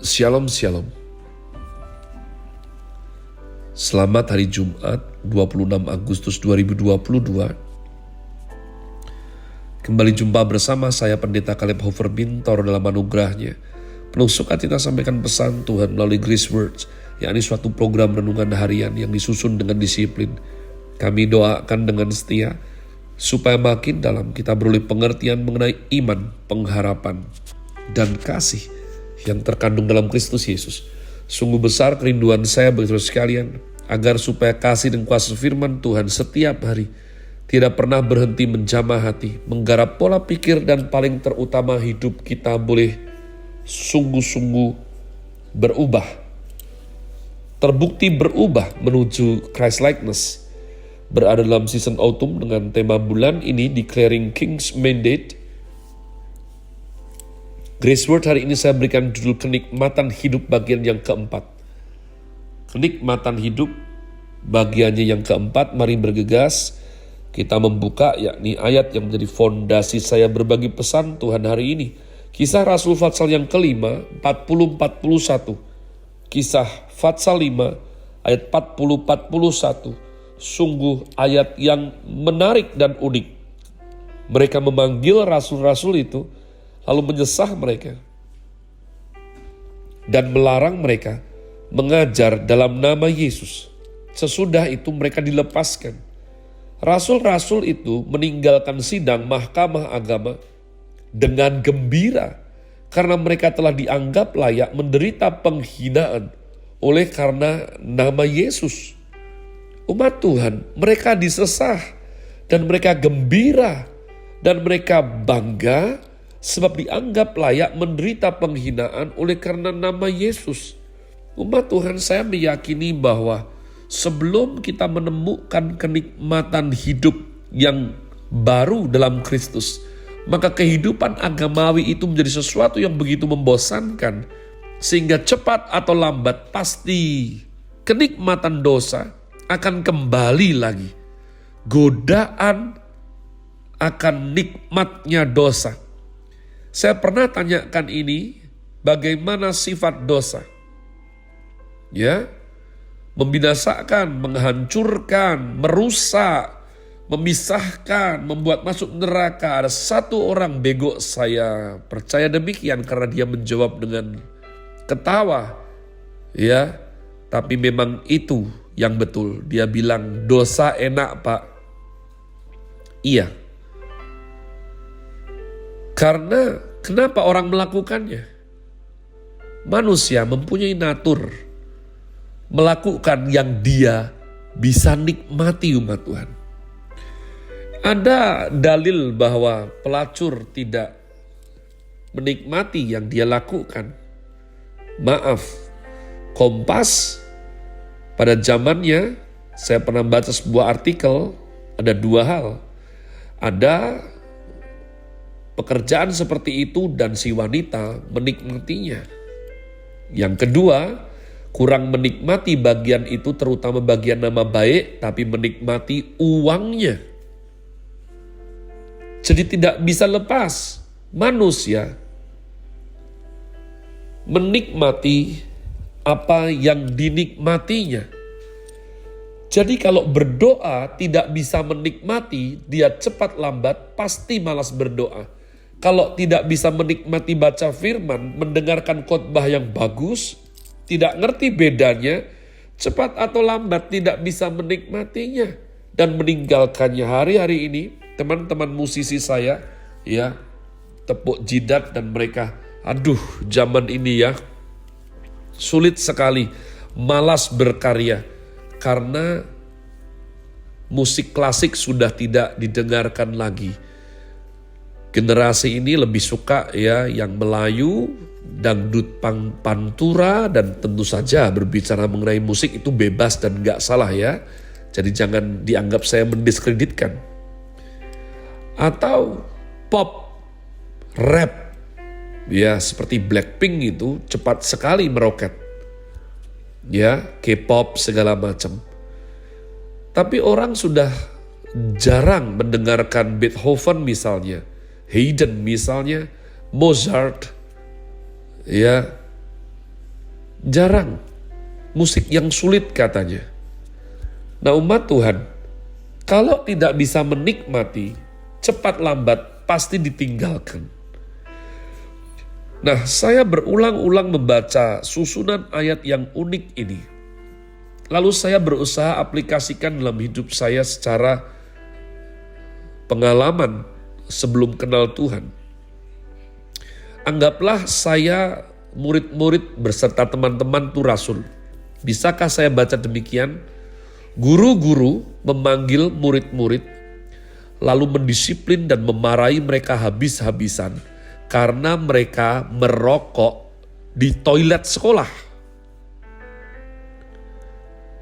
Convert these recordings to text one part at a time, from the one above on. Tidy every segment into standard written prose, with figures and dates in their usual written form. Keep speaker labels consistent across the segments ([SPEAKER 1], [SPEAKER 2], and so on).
[SPEAKER 1] Shalom Shalom. Selamat hari Jumat 26 Agustus 2022. Kembali jumpa bersama saya Pendeta Caleb Hofer Bintor dalam anugerahnya. Penuh sukacita sampaikan pesan Tuhan melalui Grace Words, yakni suatu program renungan harian yang disusun dengan disiplin. Kami doakan dengan setia supaya makin dalam kita beroleh pengertian mengenai iman, pengharapan, dan kasih yang terkandung dalam Kristus Yesus. Sungguh besar kerinduan saya bagi saudara sekalian, agar supaya kasih dan kuasa firman Tuhan setiap hari tidak pernah berhenti menjamah hati, menggarap pola pikir, dan paling terutama hidup kita boleh sungguh-sungguh berubah. Terbukti berubah menuju Christ likeness. Berada dalam season autumn dengan tema bulan ini Declaring King's Mandate. Grace Word hari ini saya berikan judul kenikmatan hidup bagian yang keempat. Kenikmatan hidup bagiannya yang keempat. Mari bergegas kita membuka yakni ayat yang menjadi fondasi saya berbagi pesan Tuhan hari ini. Kisah Rasul Fatsal yang kelima 40-41. Kisah Fatsal 5 ayat 40-41. Sungguh ayat yang menarik dan unik. Mereka memanggil rasul-rasul itu lalu menyesah mereka dan melarang mereka mengajar dalam nama Yesus. Sesudah itu mereka dilepaskan. Rasul-rasul itu meninggalkan sidang mahkamah agama dengan gembira karena mereka telah dianggap layak menderita penghinaan oleh karena nama Yesus. Umat Tuhan, mereka disesah dan mereka gembira dan mereka bangga sebab dianggap layak menderita penghinaan oleh karena nama Yesus. Umat Tuhan, saya meyakini bahwa sebelum kita menemukan kenikmatan hidup yang baru dalam Kristus, maka kehidupan agamawi itu menjadi sesuatu yang begitu membosankan, sehingga cepat atau lambat pasti kenikmatan dosa akan kembali lagi. Godaan akan nikmatnya dosa. Saya pernah tanyakan ini, bagaimana sifat dosa? Ya, membinasakan, menghancurkan, merusak, memisahkan, membuat masuk neraka. Ada satu orang bego, saya percaya demikian karena dia menjawab dengan ketawa. Ya, tapi memang itu yang betul. Dia bilang, dosa enak Pak. Iya. Karena kenapa orang melakukannya? Manusia mempunyai natur melakukan yang dia bisa nikmati, umat Tuhan. Ada dalil bahwa pelacur tidak menikmati yang dia lakukan. Maaf, Kompas pada zamannya saya pernah baca sebuah artikel, ada dua hal. Ada pekerjaan seperti itu dan si wanita menikmatinya. Yang kedua, kurang menikmati bagian itu, terutama bagian nama baik, tapi menikmati uangnya. Jadi tidak bisa lepas. Manusia menikmati apa yang dinikmatinya. Jadi kalau berdoa tidak bisa menikmati, dia cepat lambat pasti malas berdoa. Kalau tidak bisa menikmati baca firman, mendengarkan khotbah yang bagus, tidak ngerti bedanya, cepat atau lambat tidak bisa menikmatinya dan meninggalkannya. Hari-hari ini teman-teman musisi saya ya tepuk jidat dan mereka, aduh zaman ini ya sulit sekali, malas berkarya karena musik klasik sudah tidak didengarkan lagi. Generasi ini lebih suka ya yang Melayu, dangdut, pantura, dan tentu saja berbicara mengenai musik itu bebas dan gak salah ya. Jadi jangan dianggap saya mendiskreditkan. Atau pop, rap, ya seperti Blackpink itu cepat sekali meroket. Ya, K-pop segala macam. Tapi orang sudah jarang mendengarkan Beethoven misalnya, Haydn misalnya, Mozart, ya, Jarang. Musik yang sulit katanya. Nah umat Tuhan, kalau tidak bisa menikmati, cepat lambat pasti ditinggalkan. Nah, saya berulang-ulang membaca susunan ayat yang unik ini. Lalu saya berusaha aplikasikan dalam hidup saya secara pengalaman sebelum kenal Tuhan. Anggaplah saya murid-murid beserta teman-teman itu rasul. Bisakah saya baca demikian? Guru-guru memanggil murid-murid lalu mendisiplin dan memarahi mereka habis-habisan karena mereka merokok di toilet sekolah.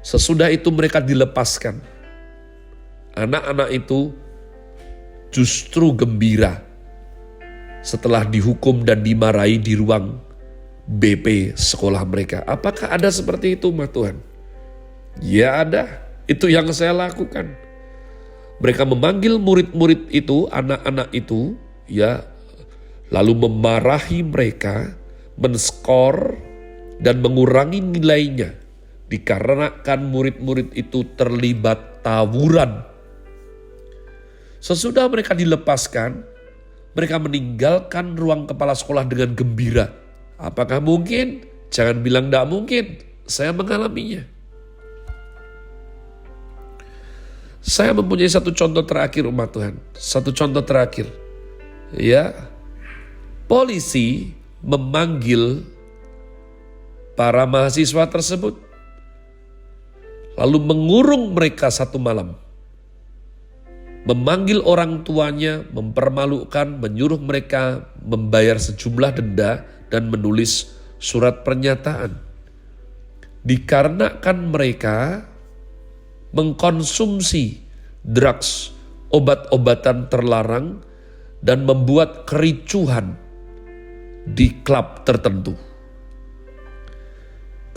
[SPEAKER 1] Sesudah itu mereka dilepaskan. Anak-anak itu justru gembira setelah dihukum dan dimarahi di ruang BP sekolah mereka. Apakah ada seperti itu, umat Tuhan? Ya ada. Itu yang saya lakukan. Mereka memanggil murid-murid itu, anak-anak itu, ya, lalu memarahi mereka, men-skor dan mengurangi nilainya, dikarenakan murid-murid itu terlibat tawuran. Sesudah mereka dilepaskan, mereka meninggalkan ruang kepala sekolah dengan gembira. Apakah mungkin? Jangan bilang tidak mungkin. Saya mengalaminya. Saya mempunyai satu contoh terakhir, umat Tuhan. Satu contoh terakhir. Ya, polisi memanggil para mahasiswa tersebut. Lalu mengurung mereka satu malam. Memanggil orang tuanya, mempermalukan, menyuruh mereka membayar sejumlah denda dan menulis surat pernyataan. Dikarenakan mereka mengkonsumsi drugs, obat-obatan terlarang, dan membuat kericuhan di klub tertentu.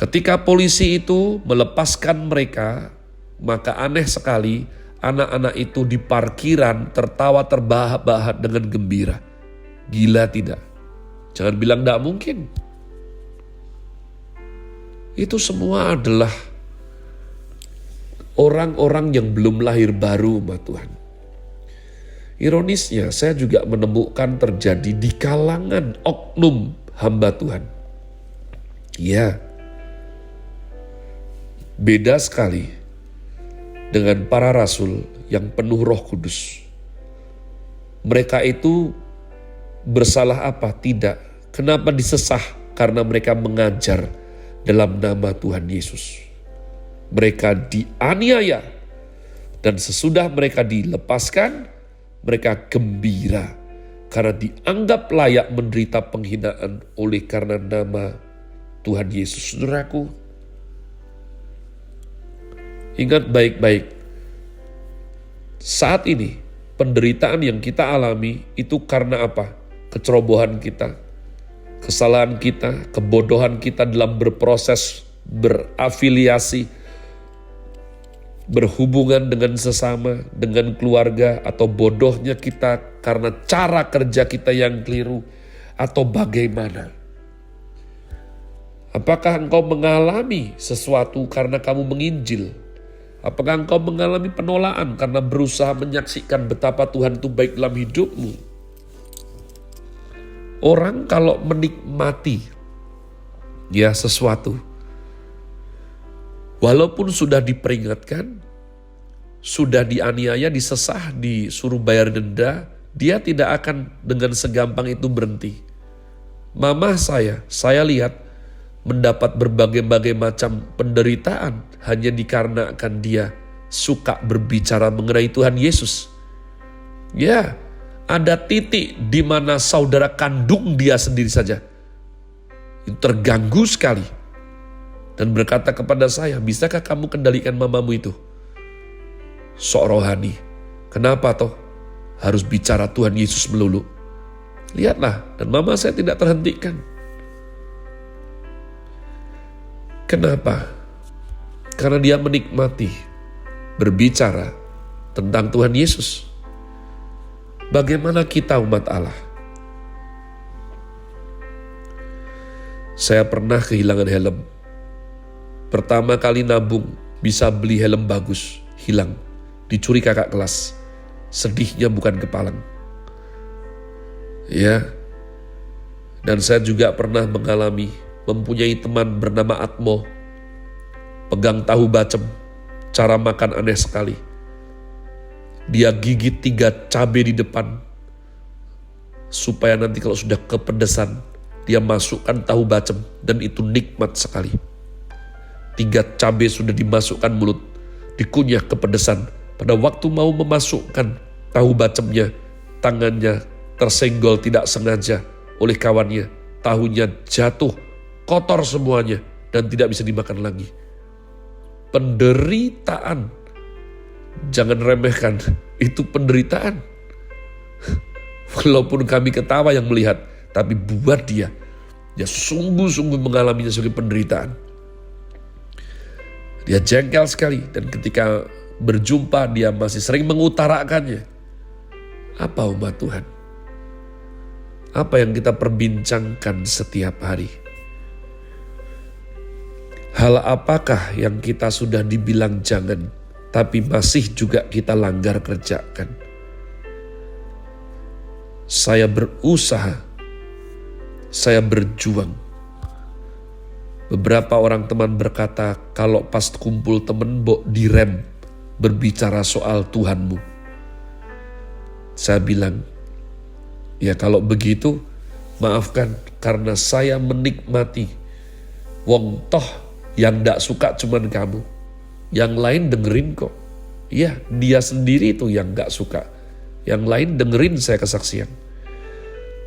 [SPEAKER 1] Ketika polisi itu melepaskan mereka, maka aneh sekali anak-anak itu di parkiran tertawa terbahak-bahak dengan gembira. Gila tidak? Jangan bilang tidak mungkin. Itu semua adalah orang-orang yang belum lahir baru, umat Tuhan. Ironisnya, saya juga menemukan terjadi di kalangan oknum hamba Tuhan. Ya, beda sekali dengan para rasul yang penuh Roh Kudus. Mereka itu bersalah apa? Tidak. Kenapa disesah? Karena mereka mengajar dalam nama Tuhan Yesus. Mereka dianiaya, dan sesudah mereka dilepaskan, mereka gembira karena dianggap layak menderita penghinaan oleh karena nama Tuhan Yesus. Saudaraku, ingat baik-baik, saat ini penderitaan yang kita alami itu karena apa? Kecerobohan kita, kesalahan kita, kebodohan kita dalam berproses, berafiliasi, berhubungan dengan sesama, dengan keluarga, atau bodohnya kita karena cara kerja kita yang keliru, atau bagaimana. Apakah engkau mengalami sesuatu karena kamu menginjil? Apakah engkau mengalami penolakan karena berusaha menyaksikan betapa Tuhan itu baik dalam hidupmu? Orang kalau menikmati ya sesuatu, walaupun sudah diperingatkan, sudah dianiaya, disesah, disuruh bayar denda, dia tidak akan dengan segampang itu berhenti. Mama saya lihat mendapat berbagai-bagai macam penderitaan hanya dikarenakan dia suka berbicara mengenai Tuhan Yesus. Ya, ada titik di mana saudara kandung dia sendiri saja itu terganggu sekali. Dan berkata kepada saya, bisakah kamu kendalikan mamamu itu? Sok rohani. Kenapa toh harus bicara Tuhan Yesus melulu? Lihatlah, dan mama saya tidak terhentikan. Kenapa? Karena dia menikmati berbicara tentang Tuhan Yesus. Bagaimana kita umat Allah? Saya pernah kehilangan helm. Pertama kali nabung, bisa beli helm bagus, hilang. Dicuri kakak kelas. Sedihnya bukan kepalang. Ya. Dan saya juga pernah mengalami, mempunyai teman bernama Atmo. Pegang tahu bacem, cara makan aneh sekali. Dia gigit 3 cabai di depan, supaya nanti kalau sudah kepedesan, dia masukkan tahu bacem, dan itu nikmat sekali. 3 cabai sudah dimasukkan mulut, dikunyah kepedesan. Pada waktu mau memasukkan tahu bacemnya, tangannya tersenggol tidak sengaja oleh kawannya. Tahunya jatuh, kotor semuanya, dan tidak bisa dimakan lagi. Penderitaan. Jangan remehkan, itu penderitaan. Walaupun kami ketawa yang melihat, tapi buat dia sungguh-sungguh mengalaminya sebagai penderitaan. Dia jengkel sekali, dan ketika berjumpa dia masih sering mengutarakannya. Apa umat Tuhan? Apa yang kita perbincangkan setiap hari? Hal apakah yang kita sudah dibilang jangan, tapi masih juga kita langgar kerjakan? Saya berusaha, saya berjuang. Beberapa orang teman berkata, kalau pas kumpul temen direm, berbicara soal Tuhanmu. Saya bilang, ya kalau begitu, maafkan karena saya menikmati. Wong toh yang gak suka cuman kamu. Yang lain dengerin kok. Iya, dia sendiri itu yang gak suka. Yang lain dengerin saya kesaksian.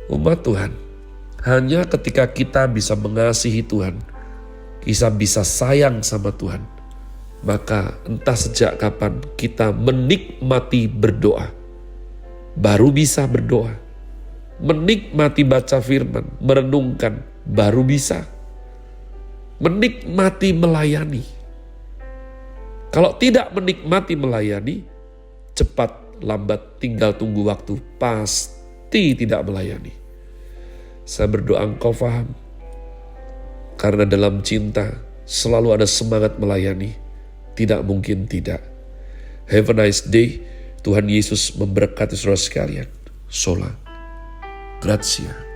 [SPEAKER 1] Umat Tuhan, hanya ketika kita bisa mengasihi Tuhan, kita bisa sayang sama Tuhan, maka entah sejak kapan kita menikmati berdoa. Baru bisa berdoa. Menikmati baca firman, merenungkan, baru bisa. Menikmati melayani. Kalau tidak menikmati melayani, cepat lambat tinggal tunggu waktu, pasti tidak melayani. Saya berdoa engkau faham. Karena dalam cinta selalu ada semangat melayani. Tidak mungkin tidak. Have a nice day. Tuhan Yesus memberkati saudara sekalian. Sola Gracia.